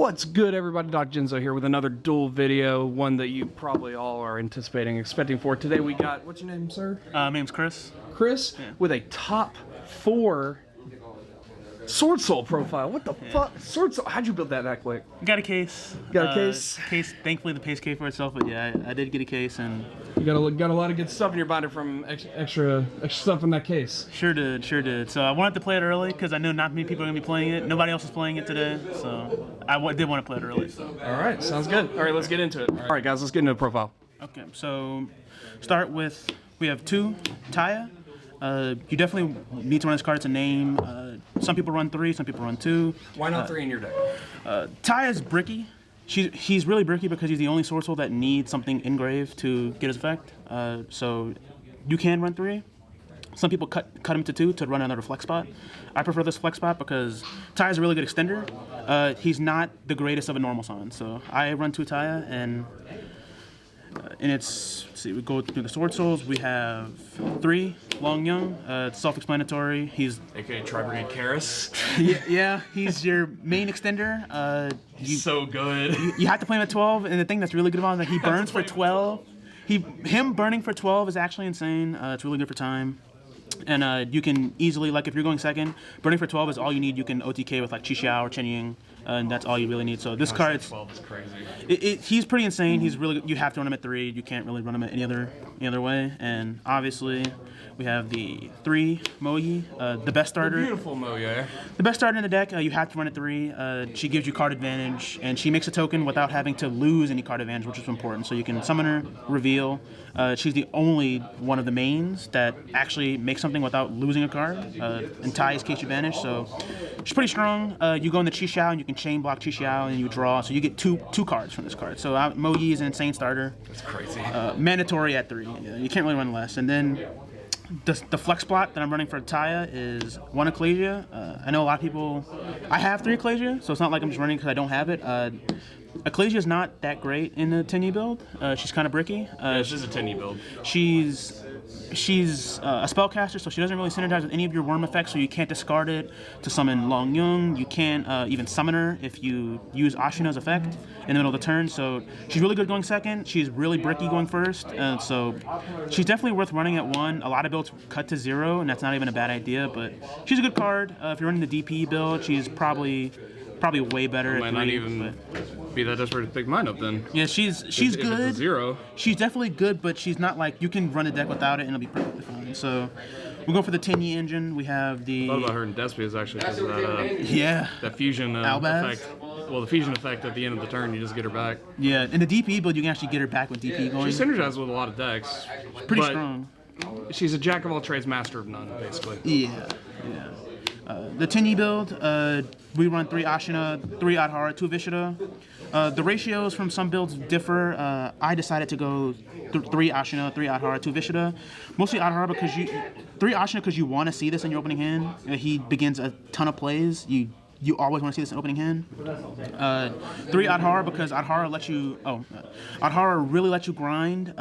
What's good, everybody? Doc Jinzo here with another duel video, one that you probably all are expecting for. Today we got, what's your name, sir? My name's Chris. Chris, yeah. With a top 4 SWORDSOUL profile. What the fuck? SWORDSOUL, how'd you build that quick? Got a case. Got a case? Thankfully the case came for itself, but yeah, I did get a case, and you got a lot of good stuff in your binder from extra stuff in that case. Sure did. So I wanted to play it early because I know not many people are gonna be playing it. Nobody else is playing it today, so I did want to play it early. So. All right, sounds good. All right, let's get into it. All right, guys, let's get into the profile. Okay, so start with, we have 2 Taya. You definitely need to run this card. It's a name. Some people run 3, some people run 2. Why not 3 in your deck? Taya's bricky. He's really bricky because he's the only SWORDSOUL that needs something engraved to get his effect. So you can run 3. Some people cut him to 2 to run another flex spot. I prefer this flex spot because Taya's a really good extender. He's not the greatest of a normal summon. So I run 2 Taya, and it's, let's see, we go through the SWORDSOULs. We have 3 Long Young. It's self-explanatory. He's AKA Tri-Brigade Karis. yeah, he's your main extender. So good. You have to play him at 12, and the thing that's really good about him is that he burns for 12. Him burning for 12 is actually insane. It's really good for time. And you can easily, like if you're going second, burning for 12 is all you need. You can OTK with like Xiao or Chen Ying, and that's all you really need. So this card, 12 is crazy. He's pretty insane. He's really good. You have to run him at 3. You can't really run him at any other way. And obviously, we have the 3 Moyi, the best starter. The beautiful Moyi. The best starter in the deck. You have to run at 3. She gives you card advantage, and she makes a token without having to lose any card advantage, which is important. So you can summon her, reveal. She's the only one of the mains that actually makes something without losing a card, and ties case advantage. So she's pretty strong. You go in the Xiao, and you can chain block Xiao, and you draw. So you get two cards from this card. So Moyi is an insane starter. That's crazy. Mandatory at 3. You can't really run less. And then the flex plot that I'm running for Taya is 1 Ecclesia. I know a lot of people. I have 3 Ecclesia, so it's not like I'm just running because I don't have it. Ecclesia is not that great in the 10E build. She's kind of bricky. Yeah, she's a 10E build. She's a spellcaster, so she doesn't really synergize with any of your worm effects, so you can't discard it to summon Long Young. You can't even summon her if you use Ashina's effect in the middle of the turn, so she's really good going second. She's really bricky going first, so she's definitely worth running at 1. A lot of builds cut to 0, and that's not even a bad idea, but she's a good card. If you're running the DP build, she's probably way better at 3. Might not even be that desperate to pick mine up then. Yeah, she's good. If it's a 0. She's definitely good, but she's not like you can run a deck without it and it'll be perfectly fine. So we'll go for the 10E engine. We have the. I thought about her in Despia's actually because of that. That fusion effect. Well, the fusion effect at the end of the turn, you just get her back. Yeah, in the DP build, you can actually get her back with DP going. She synergizes with a lot of decks. Pretty strong. She's a jack of all trades, master of none, basically. Yeah. The 10E build, we run 3 Ashina, 3 Adhara, 2 Vishita. The ratios from some builds differ. I decided to go 3 Ashina, 3 Adhara, 2 Vishita. Mostly Adhara because 3 Ashina because you want to see this in your opening hand. He begins a ton of plays. You always want to see this in opening hand. 3 Adhara because Adhara lets you. Adhara really lets you grind.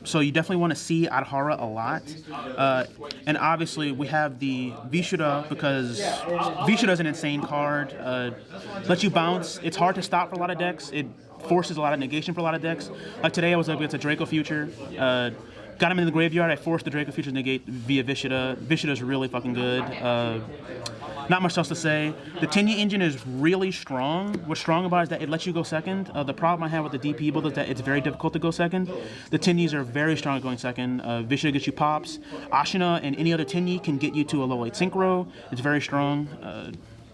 So you definitely want to see Adhara a lot. And obviously we have the Vishita because Vishita is an insane card. Lets you bounce. It's hard to stop for a lot of decks. It forces a lot of negation for a lot of decks. Like today I was up against a Draco Future. Got him in the graveyard. I forced the Draco Future to negate via Vishita. Vishita is really fucking good. Not much else to say. The 10E engine is really strong. What's strong about it is that it lets you go second. The problem I have with the DP build is that it's very difficult to go second. The 10Es are very strong at going second. Vishita gets you pops. Ashina and any other 10E can get you to a level 8 synchro. It's very strong.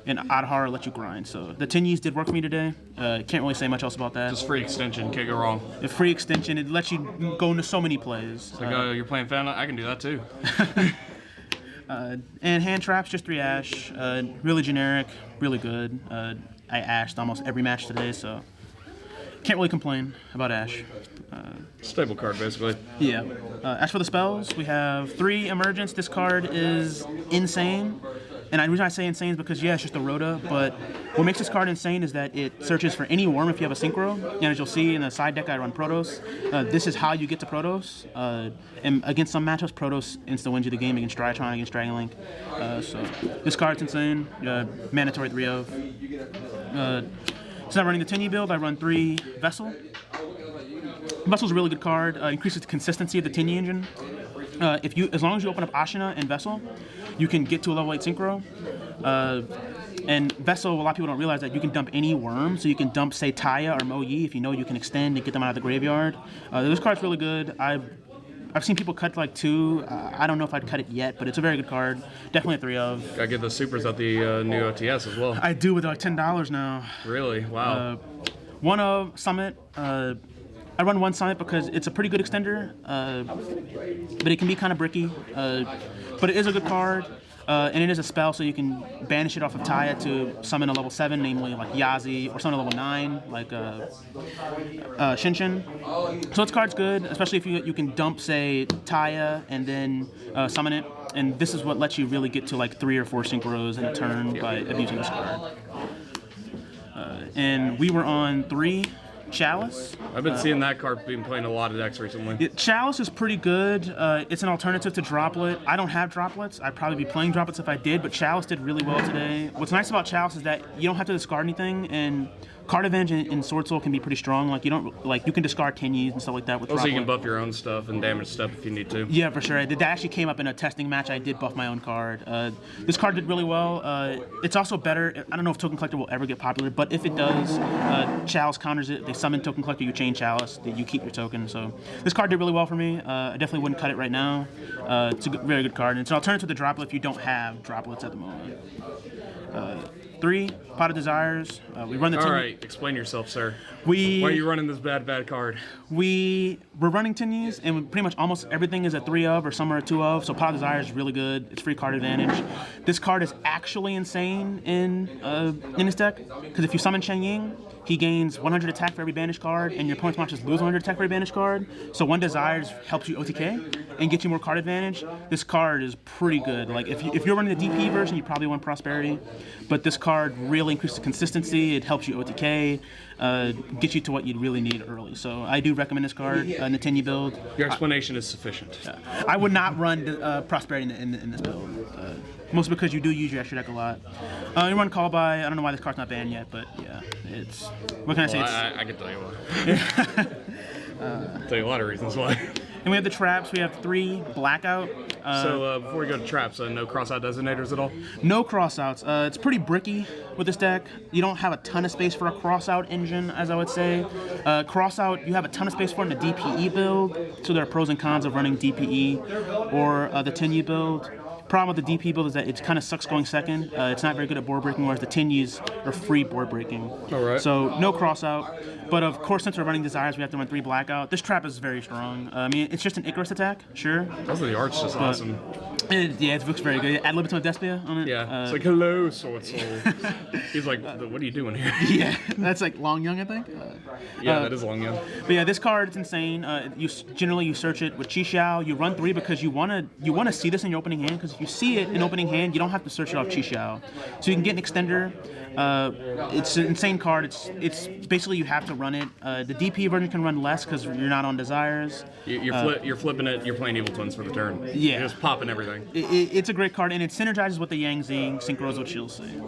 And Adhara lets you grind. So the 10Es did work for me today. Can't really say much else about that. Just free extension, can't go wrong. A free extension, it lets you go into so many plays. Like you're playing Fan, I can do that too. And hand traps, just 3 Ash. Really generic, really good. I ashed almost every match today, so can't really complain about Ash. Stable card, basically. Yeah. As for the spells, we have 3 Emergence. This card is insane. And the reason I say insane is because, yeah, it's just a Rhoda, but what makes this card insane is that it searches for any worm if you have a Synchro. And as you'll see in the side deck, I run Protos. This is how you get to Protos. And against some matchups, Protos insta-wins you the game against Drytron, against Dragon Link. So this card's insane. Mandatory 3-0. Since I'm running the Tinny build, I run 3 Vessel. Vessel's a really good card. Increases the consistency of the Tinny engine. As long as you open up Ashina and Vessel, you can get to a level 8 synchro. And Vessel, a lot of people don't realize that you can dump any worm. So you can dump, say, Taya or Mo Yi if you know you can extend and get them out of the graveyard. This card's really good. I've seen people cut like 2. I don't know if I'd cut it yet, but it's a very good card. Definitely a 3 of. Gotta get those supers at the new OTS as well. I do with like $10 now. Really? Wow. 1 of Summit. I run 1 Summit because it's a pretty good extender, but it can be kind of bricky. But it is a good card, and it is a spell, so you can banish it off of Taya to summon a level 7, namely like Yazi, or summon a level 9, like Shinshin. So this card's good, especially if you can dump, say, Taya and then summon it. And this is what lets you really get to like 3 or 4 synchros in a turn by abusing this card. And we were on 3 Chalice. I've been seeing that card being playing a lot of decks recently. Chalice is pretty good. It's an alternative to Droplet. I don't have Droplets. I'd probably be playing Droplets if I did, but Chalice did really well today. What's nice about Chalice is that you don't have to discard anything, and card advantage in Sword Soul can be pretty strong. Like you can discard Tenyis and stuff like that with Also, Droplet. you can buff your own stuff and damage stuff if you need to. Yeah, for sure. That actually came up in a testing match. I did buff my own card. This card did really well. It's also better. I don't know if Token Collector will ever get popular, but if it does, Chalice counters it. They summon Token Collector, you chain Chalice, you keep your token. So this card did really well for me. I definitely wouldn't cut it right now. It's a very good card. And it's an alternative to the Droplet if you don't have Droplets at the moment. 3, Pot of Desires. We run the All right, explain yourself, sir. Why are you running this bad card? We're running Tinnies, and pretty much almost everything is a 3 of, or some are a 2 of. So Pot of Desires is really good. It's free card advantage. This card is actually insane in this deck, because if you summon Cheng Ying, he gains 100 attack for every banished card, and your opponent's monsters lose 100 attack for every banished card. So 1 Desires helps you OTK and get you more card advantage. This card is pretty good. Like if you're running the DP version, you probably want Prosperity, but this card really increases consistency. It helps you OTK, get you to what you really need early. So I do recommend this card in the Tenyi build. Your explanation is sufficient. I would not run Prosperity in this build. Mostly because you do use your extra deck a lot. You run Call By. I don't know why this card's not banned yet, but yeah, it's. What can I say? I can tell you why. I'll tell you a lot of reasons why. And we have the traps. We have 3 Blackout. So before we go to traps, no cross-out designators at all? No crossouts. It's pretty bricky with this deck. You don't have a ton of space for a crossout engine, as I would say. Crossout, you have a ton of space for it in the DPE build. So there are pros and cons of running DPE or the Tenyi build. Problem with the DP build is that it kind of sucks going second. It's not very good at board breaking, whereas the Tenyis are free board breaking. All right. So no cross out. But of course, since we're running Desires, we have to run 3 Blackout. This trap is very strong. I mean, it's just an Icarus attack, sure. Also, the art's just awesome. It looks very good. Ad libitum Despia on it. Yeah. It's like, hello, Sword Soul. He's like, what are you doing here? Yeah, that's like Long Young, I think. Yeah, that is Long Young. But yeah, this card is insane. Generally you search it with Chi Xiao. You run 3 because you wanna see this in your opening hand. Because if you see it in opening hand, you don't have to search it off Chi Xiao. So you can get an extender. It's an insane card. It's basically you have to run it. The DP version can run less because you're not on Desires. You're flipping it. You're playing Evil Twins for the turn. Yeah, you're just popping everything. It's a great card, and it synergizes with the Yang Zing synchros with Shield Sea.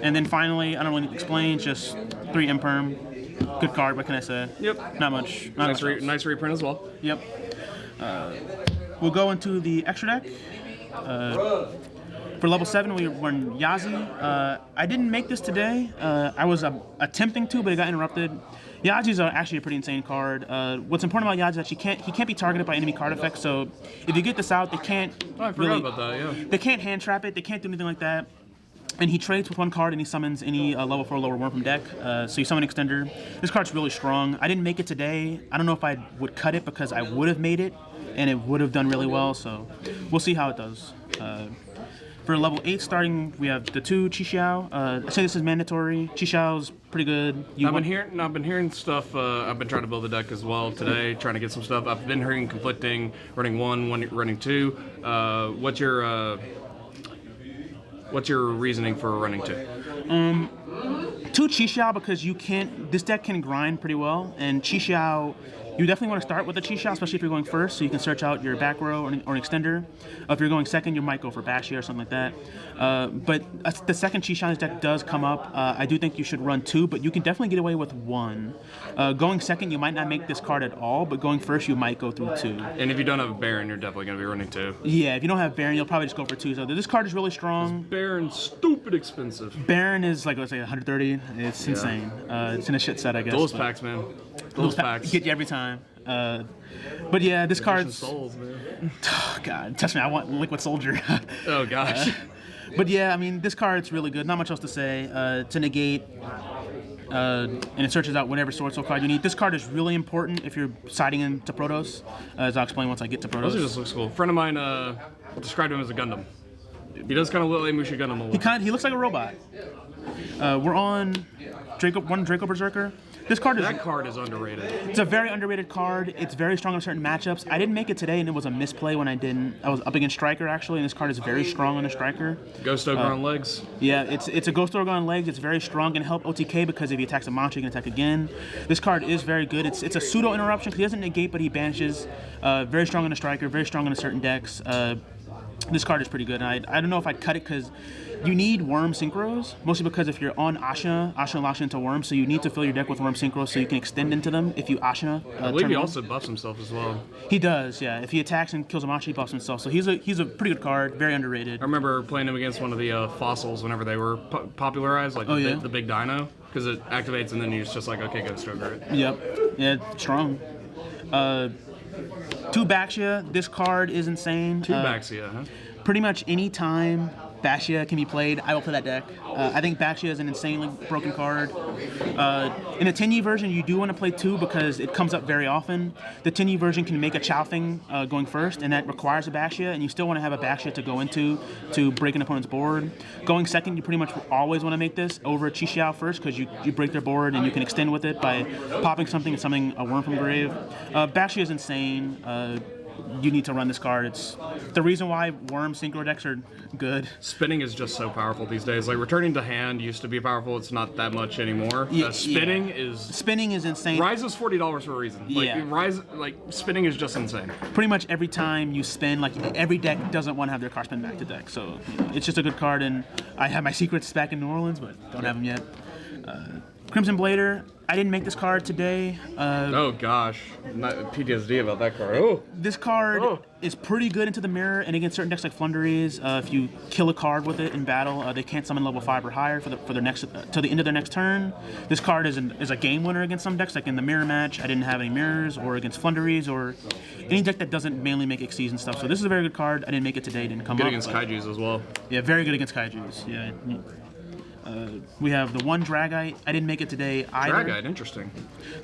And then finally, I don't really need to explain. Just 3 Imperm. Good card. What can I say? Yep. Not much. Nice reprint as well. Yep. We'll go into the extra deck. For level 7, we run Yazi. I didn't make this today. I was attempting to, but it got interrupted. Yazi's actually a pretty insane card. What's important about Yazi is that he can't be targeted by enemy card effects. So if you get this out, they can't. Oh, I forgot about that. Yeah. They can't hand trap it. They can't do anything like that. And he trades with 1 card and he summons any level 4 lower worm from deck. So you summon Extender. This card's really strong. I didn't make it today. I don't know if I would cut it because I would have made it and it would have done really well. So we'll see how it does. For level 8 starting, we have the 2 Chi Xiao. I say this is mandatory. Chi Xiao's pretty good. I've been hearing stuff. I've been trying to build a deck as well today, trying to get some stuff. I've been hearing conflicting, running 1, running 2. What's your reasoning for running 2? 2 Chi Xiao because this deck can grind pretty well, and Chi Xiao You definitely want to start with a Chi-Shao, especially if you're going first, so you can search out your back row or an extender. If you're going second, you might go for Bashia or something like that. But the second Chi-Shao deck does come up. I do think you should run 2, but you can definitely get away with 1. Going second, you might not make this card at all, but going first, you might go through 2. And if you don't have a Baron, you're definitely going to be running 2. Yeah, if you don't have Baron, you'll probably just go for 2. So this card is really strong. Baron's stupid expensive. Baron is like, let's say 130. It's insane. It's in a shit set, I guess. Duelist packs, man. Duelist packs. Get you every time. But yeah, this card's... Souls, man. Oh, God, touch me. I want Liquid Soldier. Oh, gosh. But yeah, I mean, this card's really good. Not much else to say. To negate, and it searches out whatever SWORDSOUL card you need. This card is really important if you're siding into Protoss, as I'll explain once I get to Protoss. Those just looks cool. A friend of mine described him as a Gundam. He does kind of look like Musha Gundam a little. He looks like a robot. We're on Draco Berserker. That card is underrated. It's a very underrated card. It's very strong in certain matchups. I didn't make it today, and it was a misplay when I didn't. I was up against Striker, actually, and this card is very strong on a Striker. Ghost Ogre on legs. Yeah, it's a Ghost Ogre on legs. It's very strong and help OTK because if he attacks a monster, he can attack again. This card is very good. It's a pseudo interruption because he doesn't negate, but he banishes. Very strong on a Striker, very strong in certain decks. This card is pretty good. And I don't know if I'd cut it because you need Worm Synchros, mostly because if you're on Ashina locks into Worm, so you need to fill your deck with Worm Synchros so you can extend into them if you Ashina. I believe he also buffs himself as well. He does, yeah. If he attacks and kills a monster, he buffs himself. So he's a pretty good card, very underrated. I remember playing him against one of the fossils whenever they were popularized, like the big dino, because it activates and then you're just like, okay, Ghost Ogre it. Yep, yeah, strong. 2 Baxia. This card is insane. 2 Baxia, huh? Pretty much any time Baxia can be played, I will play that deck. I think Baxia is an insanely broken card. In the Tenyi version, you do want to play 2 because it comes up very often. The Tenyi version can make a Chow thing going first, and that requires a Baxia, and you still want to have a Baxia to go into to break an opponent's board. Going second, you pretty much always want to make this over a Chi-Xiao first because you break their board and you can extend with it by popping something and summoning a Worm from Grave. Baxia is insane. You need to run this card. It's the reason why Worm Synchro decks are good. Spinning is just so powerful these days. Like, returning to hand used to be powerful. It's not that much anymore. Spinning is insane. Rise is $40 for a reason. Spinning is just insane. Pretty much every time you spin, like every deck doesn't want to have their card spin back to deck. So it's just a good card. And I have my secrets back in New Orleans, but don't have them yet. Crimson Blader. I didn't make this card today. Oh gosh, not PTSD about that card. Oh, this card is pretty good into the mirror and against certain decks like Flunderies. If you kill a card with it in battle, they can't summon level 5 or higher for their next till the end of their next turn. This card is a game winner against some decks, like in the mirror match. I didn't have any mirrors, or against Flunderies, or any deck that doesn't mainly make Xyz and stuff. So this is a very good card. I didn't make it today. Didn't come up. Good against Kaijus as well. Yeah, very good against Kaijus. Yeah. We have the 1 Dragite. I didn't make it today either. Dragite, interesting.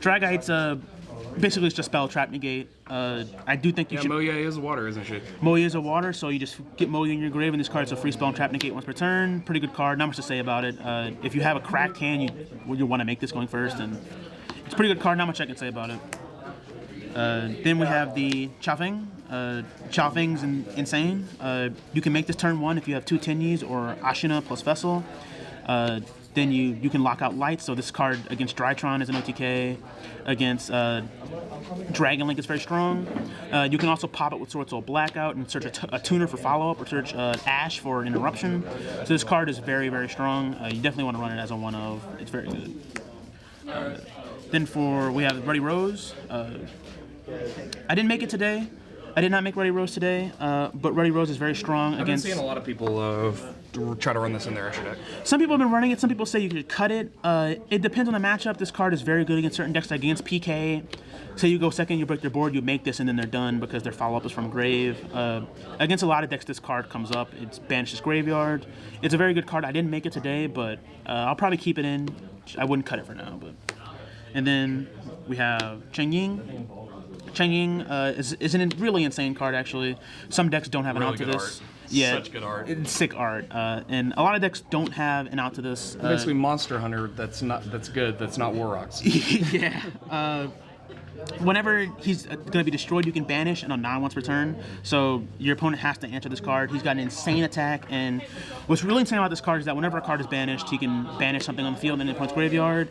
Dragite's basically it's just spell trap negate. I do think you should. Moya is water, isn't she? Moya is a water, so you just get Moya in your grave, and this card's a free spell and trap negate once per turn. Pretty good card. Not much to say about it. If you have a cracked hand, you want to make this going first, and it's a pretty good card. Not much I can say about it. Then we have the Chaofeng. Chaofeng's insane. You can make this turn 1 if you have 2 Tenyis or Ashina plus Vessel. Then you can lock out lights. So this card against Drytron is an OTK. Against Dragon Link is very strong. You can also pop it with SWORDSOUL Blackout and search a tuner for follow-up, or search Ash for an interruption. So this card is very, very strong. You definitely want to run it as a 1-of. It's very good. Then we have Ruddy Rose. I didn't make it today. I did not make Ruddy Rose today, but Ruddy Rose is very strong against... I've been seeing a lot of people try to run this in their extra deck. Some people have been running it. Some people say you could cut it. It depends on the matchup. This card is very good against certain decks, like against PK. Say you go second, you break their board, you make this, and then they're done because their follow-up is from Grave. Against a lot of decks, this card comes up. It's Banishes Graveyard. It's a very good card. I didn't make it today, but I'll probably keep it in. I wouldn't cut it for now. And then we have Cheng Ying. Cheng Ying is a really insane card, actually. Some decks don't have an out to this. Art. Yeah, such good art. It's sick art, and a lot of decks don't have an out to this. Basically, Monster Hunter. That's good. That's not War Rocks. Yeah. Whenever he's going to be destroyed, you can banish and on 9 once per turn. So your opponent has to answer this card. He's got an insane attack, and what's really insane about this card is that whenever a card is banished, he can banish something on the field in the opponent's graveyard.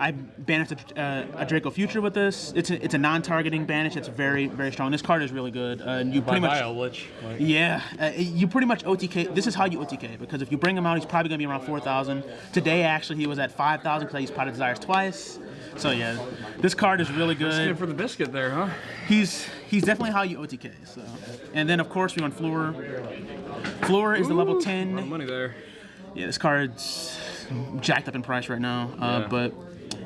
I banished a Draco Future with this. It's a non-targeting banish. It's very, very strong. This card is really good. You pretty much you pretty much OTK. This is how you OTK, because if you bring him out, he's probably gonna be around 4,000. Today, actually, he was at 5,000 because I used Pot of Desires twice. So yeah, this card is really good. Asking for the biscuit there, huh? He's definitely how you OTK. So, and then of course we run Floor. Floor is the level 10. A lot of money there. Yeah, this card's jacked up in price right now, but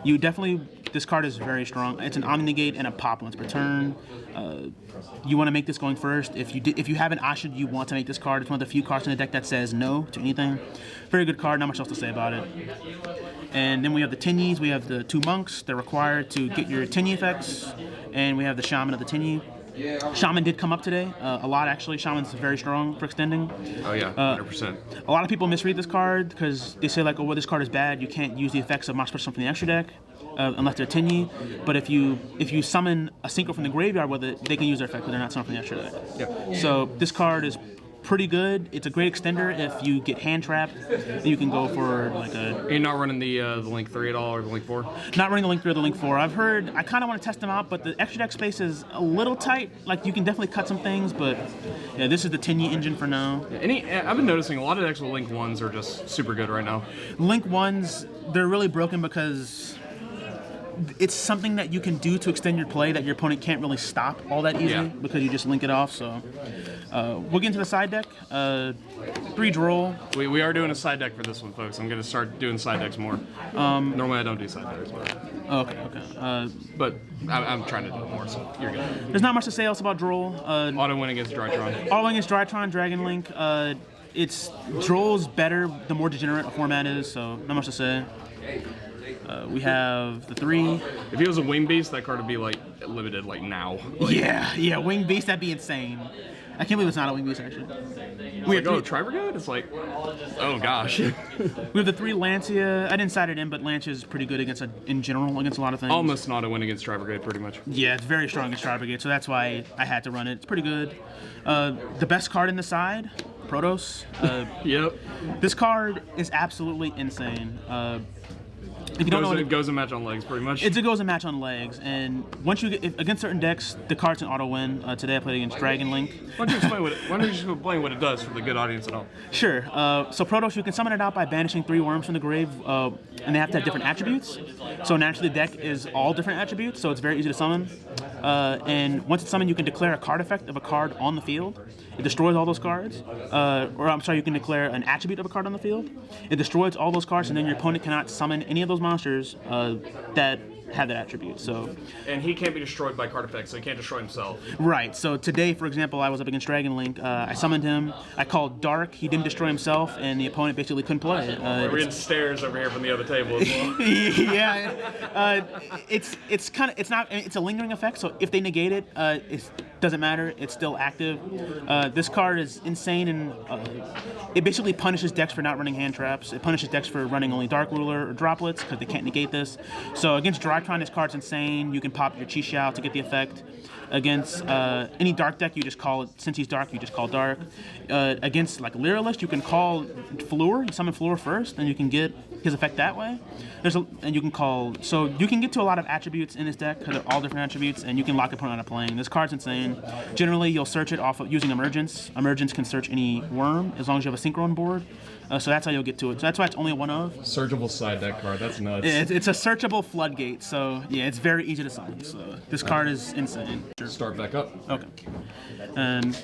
you definitely, this card is very strong. It's an Omni Negate and a pop once per turn. You want to make this going first. If you have an Ashen, you want to make this card. It's one of the few cards in the deck that says no to anything. Very good card, not much else to say about it. And then we have the Tinyis. We have the 2 monks. They're required to get your Tinyi effects. And we have the Shaman of the Tinyi. Shaman did come up today, a lot actually. Shaman's very strong for extending. Oh yeah, 100%. A lot of people misread this card because they say like, oh, well, this card is bad. You can't use the effects of Monster Person from the extra deck unless they're Tinyi. But if you summon a Synchro from the graveyard with it, they can use their effect because they're not summoned from the extra deck. Yep. So this card is pretty good. It's a great extender if you get hand trapped. Then you can go for like a. You're not running the Link 3 at all, or the Link 4? Not running the Link 3 or the Link 4. I've heard. I kind of want to test them out, but the extra deck space is a little tight. Like you can definitely cut some things, but yeah, this is the Tinyi engine for now. I've been noticing a lot of decks with Link 1s are just super good right now. Link 1s, they're really broken because it's something that you can do to extend your play that your opponent can't really stop all that easily because you just link it off. So we'll get into the side deck. 3 droll. We are doing a side deck for this one, folks. I'm going to start doing side decks more. Normally I don't do side decks, but but I'm trying to do it more, so you're good. There's not much to say else about droll. Auto win against Drytron. Auto win against Drytron, Dragon Link. It's droll's better the more degenerate a format is, so not much to say. We have the 3. If he was a Wing Beast, that card would be like limited like now. Like, yeah, Wing Beast, that'd be insane. I can't believe it's not a Wing Beast actually. We have Tribergoat? It's like, oh gosh. We have the 3 Lancia. I didn't side it in, but Lancia is pretty good in general against a lot of things. Almost not a win against Tribergoat, pretty much. Yeah, it's very strong against Tribergoat, so that's why I had to run it. It's pretty good. The best card in the side, Protoss. Yep. This card is absolutely insane. If you don't know, it goes a match on legs, pretty much. It goes a match on legs, and once you get against certain decks, the card's an auto win. Today I played against Dragon Link. Why don't you explain what it does for the good audience at all? Sure. So Protoss, you can summon it out by banishing 3 worms from the grave, and they have to have different attributes. So naturally, the deck is all different attributes, so it's very easy to summon. And once it's summoned, you can declare a card effect of a card on the field. It destroys all those cards. You can declare an attribute of a card on the field. It destroys all those cards, and then your opponent cannot summon any of those monsters that have that attribute. So, and he can't be destroyed by card effects, so he can't destroy himself. Right. So today, for example, I was up against Dragon Link. I summoned him. I called Dark. He didn't destroy himself, and the opponent basically couldn't play. We're getting stares over here from the other table as well. Yeah. It's a lingering effect. So if they negate it, it doesn't matter. It's still active. This card is insane, and it basically punishes decks for not running hand traps. It punishes decks for running only Dark Ruler or Droplets because they can't negate this. So against Drytron, this card's insane. You can pop your Chi Xiao to get the effect. Against any dark deck, you just call it. Since he's dark, you just call dark. Against like Lyralist, you can call Floor. You summon Floor first, and you can get his effect that way. And you can call. So you can get to a lot of attributes in this deck because they're all different attributes, and you can lock your opponent out of playing. This card's insane. Generally, you'll search it off of using Emergence. Emergence can search any worm as long as you have a Synchro on board. So that's how you'll get to it. So that's why it's only a 1-of. Searchable side deck card. That's nuts. It's a searchable floodgate. So yeah, it's very easy to summon. So this card is insane. Start back up. Okay. And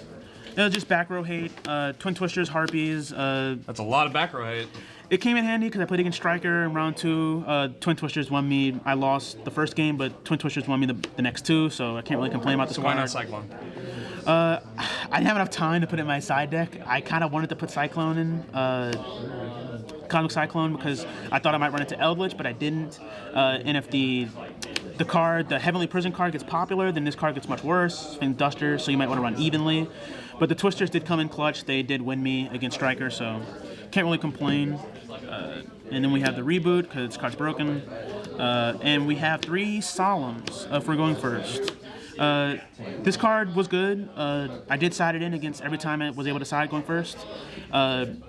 just back row hate. Twin Twisters, Harpies. That's a lot of back row hate. It came in handy because I played against Striker in round 2. Twin Twisters won me. I lost the first game, but Twin Twisters won me the next 2, so I can't really complain about this card. So why not Cyclone? I didn't have enough time to put it in my side deck. I kind of wanted to put Cyclone in, Cosmic Cyclone, because I thought I might run into Eldritch, but I didn't. And if the Heavenly Prison card gets popular, then this card gets much worse. Sphinx Duster, so you might want to run evenly. But the Twisters did come in clutch. They did win me against Striker, so can't really complain. And then we have the Reboot, because this card's broken. And we have 3 Solemns if we're going first. This card was good. I did side it in against every time I was able to side going first.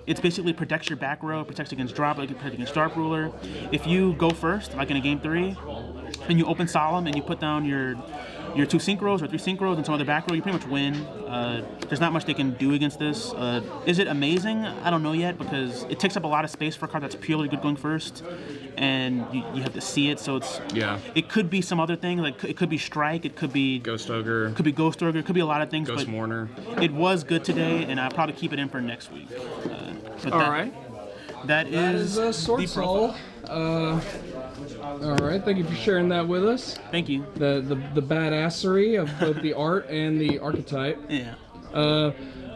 It's basically protects your back row, protects against drop, like protects against Dark Ruler. If you go first, like in a game 3, and you open Solemn and you put down your 2 synchros or 3 synchros and some other back row, you pretty much win. There's not much they can do against this. Is it amazing? I don't know yet, because it takes up a lot of space for a card that's purely good going first, and you have to see it. So it's It could be some other thing, like it could be Strike, it could be Ghost Ogre, it could be a lot of things. Ghost Mourner. It was good today, and I'll probably keep it in for next week. That is SWORDSOUL. All right, thank you for sharing that with us. Thank you. The badassery of both the art and the archetype. Yeah.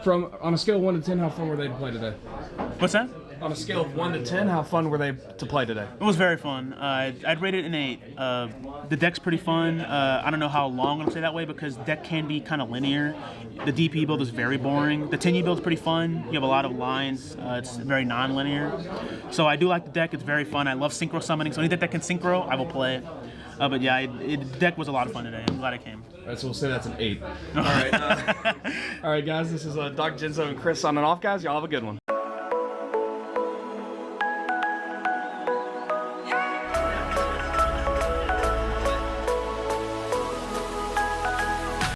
From on a scale of 1 to 10, how fun were they to play today? What's that? On a scale of 1 to 10, how fun were they to play today? It was very fun. I'd rate it an 8. The deck's pretty fun. I don't know how long I'm gonna say that way, because deck can be kind of linear. The DP build is very boring. The Tinny build is pretty fun. You have a lot of lines. It's very non-linear. So I do like the deck. It's very fun. I love synchro summoning. So any deck that can synchro, I will play. But yeah, the deck was a lot of fun today. I'm glad I came. All right, so we'll say that's an 8. All right, all right, guys. This is Doc Genzo and Chris on and off, guys. Y'all have a good one.